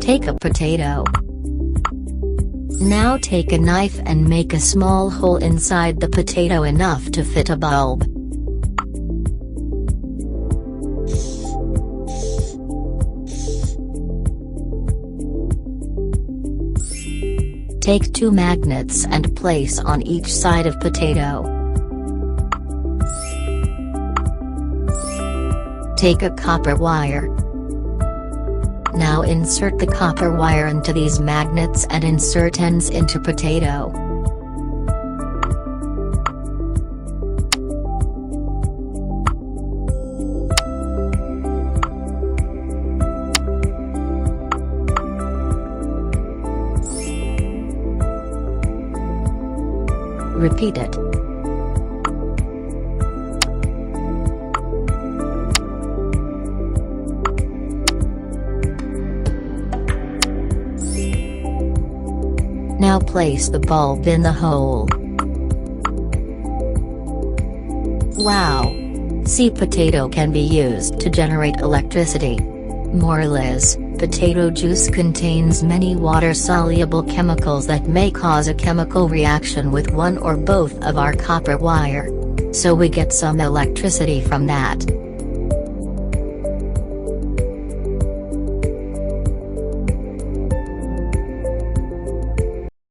Take a potato. Now take a knife and make a small hole inside the potato enough to fit a bulb. Take 2 magnets and place on each side of potato. Take a copper wire. Now insert the copper wire into these magnets and insert ends into potato. Repeat it. Now place the bulb in the hole. Wow! See, potato can be used to generate electricity. Moral is, potato juice contains many water-soluble chemicals that may cause a chemical reaction with one or both of our copper wire. So we get some electricity from that.